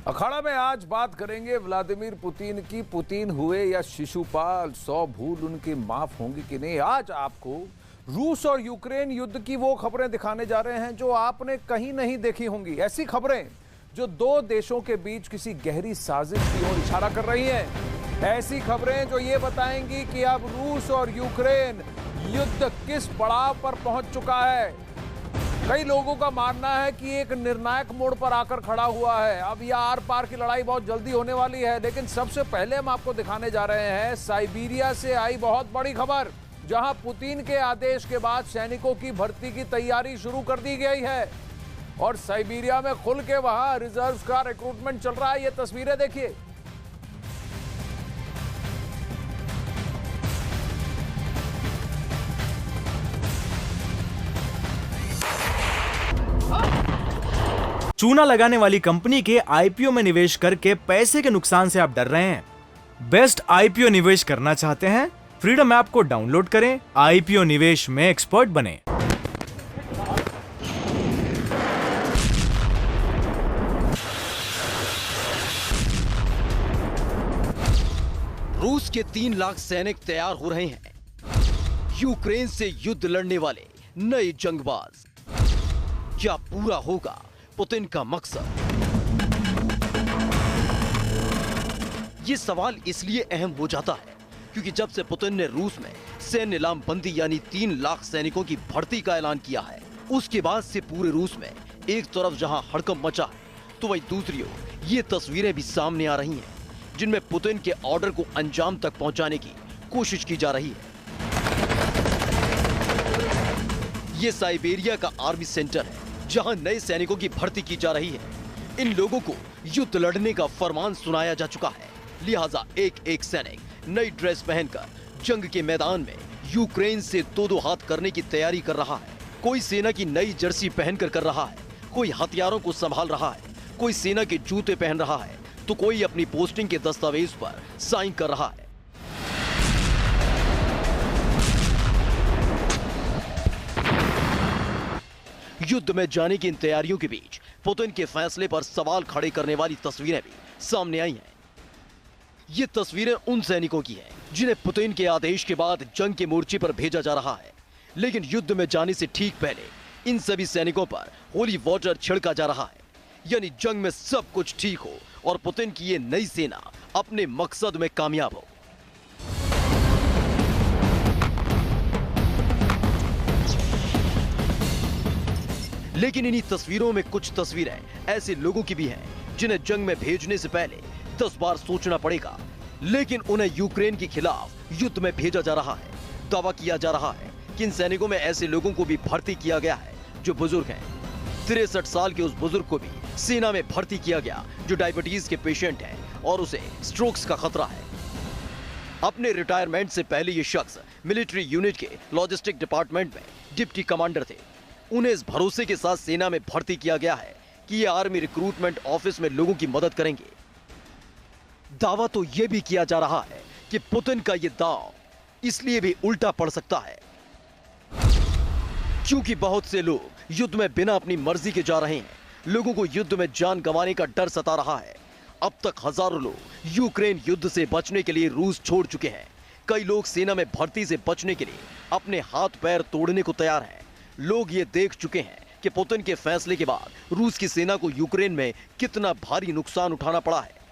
अखाड़ा में आज बात करेंगे व्लादिमीर पुतिन की। पुतिन हुए या शिशुपाल, 100 भूल उनकी माफ होंगी कि नहीं। आज आपको रूस और यूक्रेन युद्ध की वो खबरें दिखाने जा रहे हैं जो आपने कहीं नहीं देखी होंगी। ऐसी खबरें जो दो देशों के बीच किसी गहरी साजिश की ओर इशारा कर रही हैं। ऐसी खबरें जो ये बताएंगी कि अब रूस और यूक्रेन युद्ध किस पड़ाव पर पहुंच चुका है। कई लोगों का मानना है कि एक निर्णायक मोड़ पर आकर खड़ा हुआ है। अब यह आर पार की लड़ाई बहुत जल्दी होने वाली है। लेकिन सबसे पहले हम आपको दिखाने जा रहे हैं साइबेरिया से आई बहुत बड़ी खबर, जहां पुतिन के आदेश के बाद सैनिकों की भर्ती की तैयारी शुरू कर दी गई है और साइबेरिया में खुल के वहां रिजर्व का रिक्रूटमेंट चल रहा है। ये तस्वीरें देखिए। चूना लगाने वाली कंपनी के आईपीओ में निवेश करके पैसे के नुकसान से आप डर रहे हैं? बेस्ट आईपीओ निवेश करना चाहते हैं? फ्रीडम ऐप को डाउनलोड करें, आईपीओ निवेश में एक्सपर्ट बने। रूस के 3 लाख सैनिक तैयार हो रहे हैं। यूक्रेन से युद्ध लड़ने वाले नए जंगबाज। क्या पूरा होगा पुतिन का मकसद? ये सवाल इसलिए अहम हो जाता है क्योंकि जब से पुतिन ने रूस में सैन्य लामबंदी यानी 3 लाख सैनिकों की भर्ती का ऐलान किया है, उसके बाद से पूरे रूस में एक तरफ जहां हड़कंप मचा है तो वहीं दूसरी ओर ये तस्वीरें भी सामने आ रही हैं जिनमें पुतिन के ऑर्डर को अंजाम तक पहुंचाने की कोशिश की जा रही है। ये साइबेरिया का आर्मी सेंटर है जहां नए सैनिकों की भर्ती की जा रही है। इन लोगों को युद्ध लड़ने का फरमान सुनाया जा चुका है, लिहाजा एक एक सैनिक नई ड्रेस पहनकर जंग के मैदान में यूक्रेन से दो हाथ करने की तैयारी कर रहा है। कोई सेना की नई जर्सी पहनकर कर रहा है, कोई हथियारों को संभाल रहा है, कोई सेना के जूते पहन रहा है, तो कोई अपनी पोस्टिंग के दस्तावेज पर साइन कर रहा है। युद्ध में जाने की इन तैयारियों के बीच पुतिन के फैसले पर सवाल खड़े करने वाली तस्वीरें भी सामने आई हैं। ये तस्वीरें उन सैनिकों की हैं जिन्हें पुतिन के आदेश के बाद जंग के मोर्चे पर भेजा जा रहा है, लेकिन युद्ध में जाने से ठीक पहले इन सभी सैनिकों पर होली वाटर छिड़का जा रहा है, यानी जंग में सब कुछ ठीक हो और पुतिन की ये नई सेना अपने मकसद में कामयाब हो। लेकिन इन्हीं तस्वीरों में कुछ तस्वीरें ऐसे लोगों की भी हैं जिन्हें जंग में भेजने से पहले 10 बार सोचना पड़ेगा, लेकिन उन्हें यूक्रेन के खिलाफ युद्ध में भेजा जा रहा है। दावा किया जा रहा है कि इन सैनिकों में ऐसे लोगों को भी भर्ती किया गया है जो बुजुर्ग हैं। 63 साल के उस बुजुर्ग को भी सेना में भर्ती किया गया जो डायबिटीज के पेशेंट हैं और उसे स्ट्रोक्स का खतरा है। अपने रिटायरमेंट से पहले ये शख्स मिलिट्री यूनिट के लॉजिस्टिक डिपार्टमेंट में डिप्टी कमांडर थे। उन्हें इस भरोसे के साथ सेना में भर्ती किया गया है कि ये आर्मी रिक्रूटमेंट ऑफिस में लोगों की मदद करेंगे। दावा तो यह भी किया जा रहा है कि पुतिन का यह दांव इसलिए भी उल्टा पड़ सकता है क्योंकि बहुत से लोग युद्ध में बिना अपनी मर्जी के जा रहे हैं। लोगों को युद्ध में जान गंवाने का डर सता रहा है। अब तक हजारों लोग यूक्रेन युद्ध से बचने के लिए रूस छोड़ चुके हैं। कई लोग सेना में भर्ती से बचने के लिए अपने हाथ पैर तोड़ने को तैयार हैं। लोग ये देख चुके हैं कि पुतिन के फैसले के बाद रूस की सेना को यूक्रेन में कितना भारी नुकसान उठाना पड़ा है।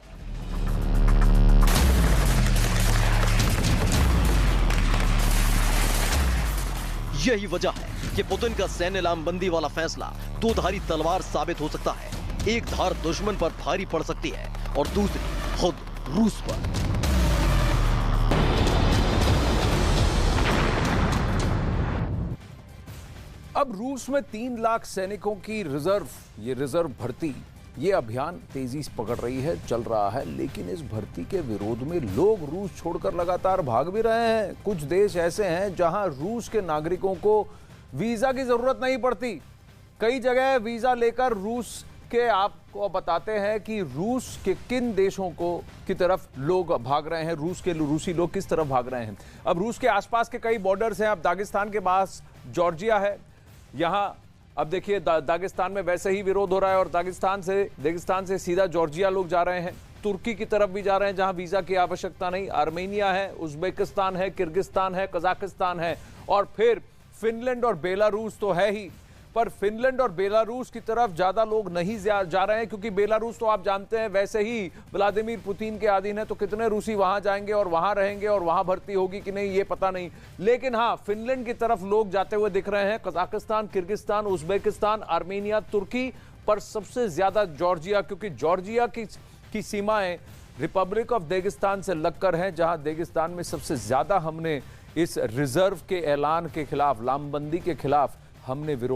यही वजह है कि पुतिन का सैन्य लामबंदी वाला फैसला दो-धारी तलवार साबित हो सकता है। एक धार दुश्मन पर भारी पड़ सकती है और दूसरी खुद रूस पर। अब रूस में 3 लाख सैनिकों की रिजर्व भर्ती, ये अभियान तेजी से पकड़ रही है, चल रहा है। लेकिन इस भर्ती के विरोध में लोग रूस छोड़कर लगातार भाग भी रहे हैं। कुछ देश ऐसे हैं जहां रूस के नागरिकों को वीजा की जरूरत नहीं पड़ती। कई जगह वीजा लेकर रूस के आपको बताते हैं कि रूस के किन देशों की तरफ लोग भाग रहे हैं, रूसी लोग किस तरफ भाग रहे हैं। अब रूस के आसपास के कई बॉर्डर्स हैं। अब दागिस्तान के पास जॉर्जिया है, यहाँ अब देखिए दागिस्तान में वैसे ही विरोध हो रहा है और दागिस्तान से सीधा जॉर्जिया लोग जा रहे हैं, तुर्की की तरफ भी जा रहे हैं जहां वीजा की आवश्यकता नहीं, आर्मेनिया है, उज्बेकिस्तान है, किर्गिस्तान है, कजाकिस्तान है और फिर फिनलैंड और बेलारूस तो है ही। पर फिनलैंड और बेलारूस की तरफ ज्यादा लोग नहीं जा रहे हैं क्योंकि बेलारूस तो आप जानते हैं वैसे ही व्लादिमीर पुतिन के अधीन है, तो कितने रूसी वहां जाएंगे और वहां रहेंगे और वहां भर्ती होगी कि नहीं ये पता नहीं। लेकिन हाँ, फिनलैंड की तरफ लोग जाते हुए दिख रहे हैं, कजाकिस्तान, किर्गिस्तान, उज्बेकिस्तान, आर्मेनिया, तुर्की, पर सबसे ज्यादा जॉर्जिया, क्योंकि जॉर्जिया की सीमाएं रिपब्लिक ऑफ दागिस्तान से लगकर हैं, जहां दागिस्तान में सबसे ज्यादा हमने इस रिजर्व के ऐलान के खिलाफ, लामबंदी के खिलाफ हमने विरोध